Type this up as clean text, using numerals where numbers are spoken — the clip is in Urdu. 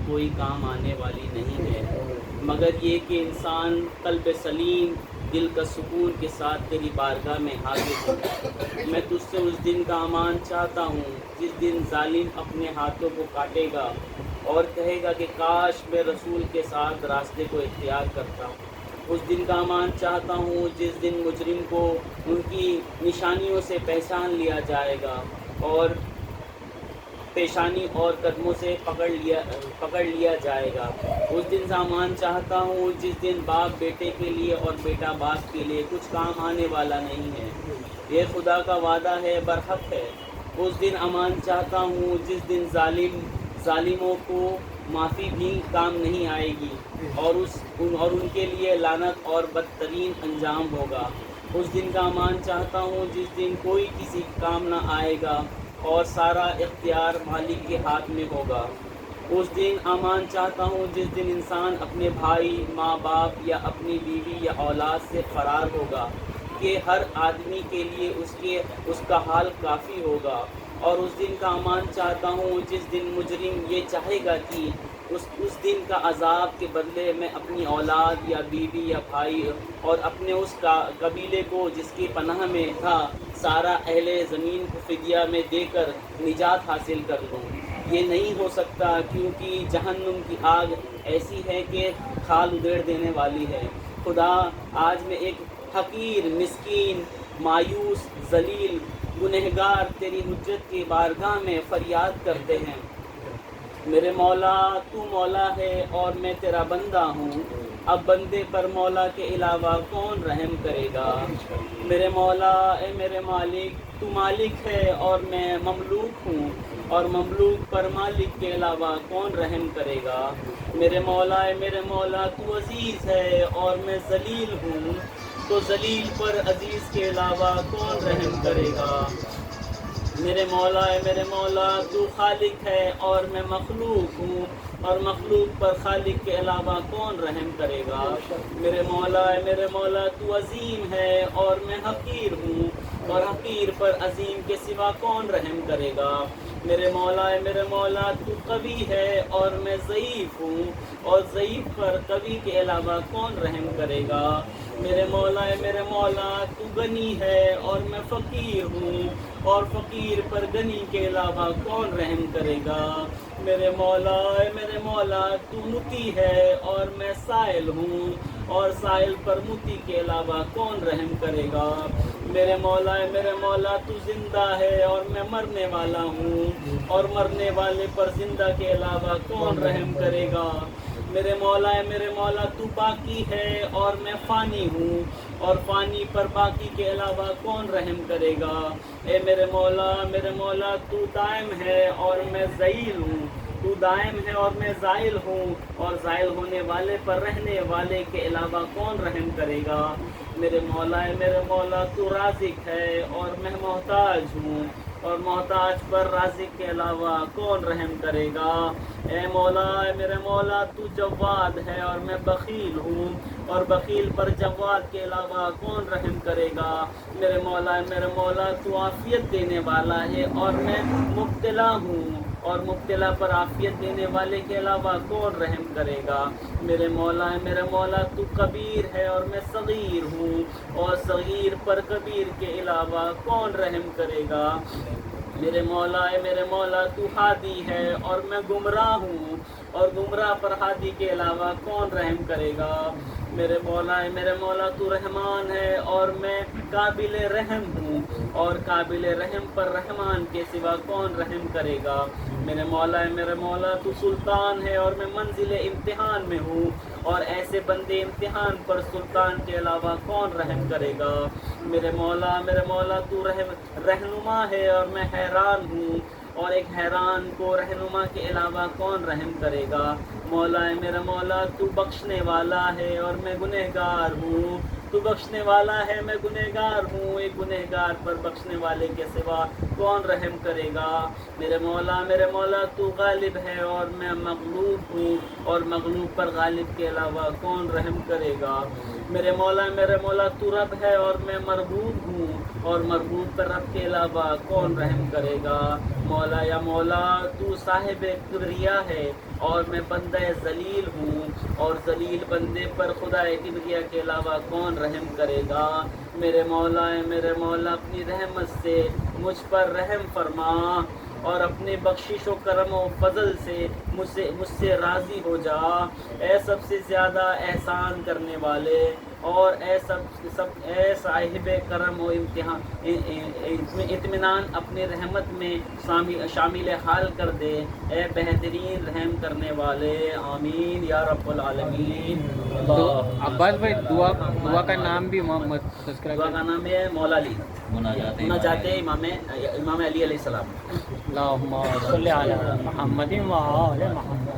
کوئی کام آنے والی نہیں ہے، مگر یہ کہ انسان قلب سلیم، دل کا سکون کے ساتھ تیری بارگاہ میں حاضر ہوں۔ میں تجھ سے اس دن کا امان چاہتا ہوں جس دن ظالم اپنے ہاتھوں کو کاٹے گا اور کہے گا کہ کاش میں رسول کے ساتھ راستے کو اختیار کرتا ہوں۔ اس دن کا امان چاہتا ہوں جس دن مجرم کو ان کی نشانیوں سے پہچان لیا جائے گا اور پیشانی اور قدموں سے پکڑ لیا جائے گا۔ اس دن کا امان چاہتا ہوں جس دن باپ بیٹے کے لیے اور بیٹا باپ کے لیے کچھ کام آنے والا نہیں ہے۔ یہ خدا کا وعدہ ہے، برحق ہے۔ اس دن امان چاہتا ہوں جس دن ظالموں کو معافی بھی کام نہیں آئے گی اور ان کے لیے لعنت اور بدترین انجام ہوگا۔ اس دن کا امان چاہتا ہوں جس دن کوئی کسی کام نہ آئے گا اور سارا اختیار مالک کے ہاتھ میں ہوگا۔ اس دن امان چاہتا ہوں جس دن انسان اپنے بھائی، ماں باپ یا اپنی بیوی یا اولاد سے فرار ہوگا کہ ہر آدمی کے لیے اس کا حال کافی ہوگا۔ اور اس دن کا امان چاہتا ہوں جس دن مجرم یہ چاہے گا کہ اس دن کا عذاب کے بدلے میں اپنی اولاد یا بیوی یا بھائی اور اپنے اس قبیلے کو جس کی پناہ میں تھا سارا اہل زمین کو فدیہ میں دے کر نجات حاصل کر لوں۔ یہ نہیں ہو سکتا کیونکہ جہنم کی آگ ایسی ہے کہ کھال ادھیڑ دینے والی ہے۔ خدا، آج میں ایک حقیر، مسکین، مایوس، ذلیل گنہگار تیری حجت کی بارگاہ میں فریاد کرتے ہیں۔ میرے مولا، تو مولا ہے اور میں تیرا بندہ ہوں۔ اب بندے پر مولا کے علاوہ کون رحم کرے گا؟ میرے مولا، اے میرے مالک، تو مالک ہے اور میں مملوک ہوں، اور مملوک پر مالک کے علاوہ کون رحم کرے گا؟ میرے مولا، اے میرے مولا، تو عزیز ہے اور میں ذلیل ہوں، تو ذلیل پر عزیز کے علاوہ کون رحم کرے گا؟ میرے مولا، اے میرے مولا، تو خالق ہے اور میں مخلوق ہوں، اور مخلوق پر خالق کے علاوہ کون رحم کرے گا؟ میرے مولا، اے میرے مولا، تو عظیم ہے اور میں حقیر ہوں، اور حقیر پر عظیم کے سوا کون رحم کرے گا؟ میرے مولا، اے میرے مولا، تو قوی ہے اور میں ضعیف ہوں، اور ضعیف پر قوی کے علاوہ کون رحم کرے گا؟ میرے مولا، اے میرے مولا، تو غنی ہے اور میں فقیر ہوں، اور فقیر پر غنی کے علاوہ کون رحم کرے گا؟ میرے مولا، اے میرے مولا، تو مطیع ہے اور میں سائل ہوں، اور سائل پر مطیع کے علاوہ کون رحم کرے گا؟ میرے مولا، اے میرے مولا، تو زندہ ہے اور میں مرنے والا ہوں، اور مرنے والے پر زندہ کے علاوہ کون رحم کرے گا؟ میرے مولا، اے میرے مولا، تو باقی ہے اور میں فانی ہوں، اور فانی پر باقی کے علاوہ کون رحم کرے گا؟ اے میرے مولا، میرے مولا، تو دائم ہے اور میں ذلیل ہوں، تو دائم ہے اور میں زائل ہوں، اور زائل ہونے والے پر رہنے والے کے علاوہ کون رحم کرے گا؟ میرے مولا، اے میرے مولا، تو رازق ہے اور میں محتاج ہوں، اور محتاج پر رازق کے علاوہ کون رحم کرے گا؟ اے مولا، اے میرے مولا، تو جواد ہے اور میں بخیل ہوں، اور بخیل پر جواد کے علاوہ کون رحم کرے گا؟ میرے مولا، اے میرے مولا، تو عافیت دینے والا ہے اور میں مبتلا ہوں، اور مبتلا پر عافیت دینے والے کے علاوہ کون رحم کرے گا؟ میرے مولا، اے میرے مولا، تو کبیر ہے اور میں صغیر ہوں، اور صغیر پر کبیر کے علاوہ کون رحم کرے گا؟ میرے مولا، اے میرے مولا، تو ہادی ہے اور میں گمراہ ہوں، اور گمراہ پر ہادی کے علاوہ کون رحم کرے گا؟ میرے مولا، اے میرے مولا، تو رحمان ہے اور میں قابل رحم ہوں، اور قابل رحم پر رحمان کے سوا کون رحم کرے گا؟ میرے مولا، اے میرے مولا، تو سلطان ہے اور میں منزل امتحان میں ہوں، اور ایسے بندے امتحان پر سلطان کے علاوہ کون رحم کرے گا؟ میرے مولا، میرے مولا، تو رہنما ہے اور میں حیران ہوں، اور ایک حیران کو رہنما کے علاوہ کون رحم کرے گا؟ مولا، اے میرا مولا، تو بخشنے والا ہے اور میں گنہگار ہوں، تو بخشنے والا ہے، میں گنہگار ہوں، ایک گنہگار پر بخشنے والے کے سوا کون رحم کرے گا؟ میرے مولا، تو غالب ہے اور میں مغلوب ہوں، اور مغلوب پر غالب کے علاوہ کون رحم کرے گا؟ میرے مولا، تو رب ہے اور میں مربوب ہوں، اور مربوب پر رب کے علاوہ کون رحم کرے گا؟ مولا یا مولا، تو صاحب کبریا ہے اور میں بندہ ذلیل ہوں، اور ذلیل بندے پر خدا کبریا کے علاوہ کون رحم کرے گا؟ میرے مولا اپنی رحمت سے مجھ پر رحم فرما، اور اپنے بخشش و کرم و فضل سے مجھ سے راضی ہو جا، اے سب سے زیادہ احسان کرنے والے، اور اے صاحب کرم و اطمینان اپنے رحمت میں شامل حال کر دے، اے بہترین رحم کرنے والے، آمین یا رب العالمین۔ عباس بھائی دعا کا نام بھی تذکرہ دعا کا نام ہے مولا علی، مناجات امام علی علیہ السلام۔ اللہم صلی علی محمد و آل محمد۔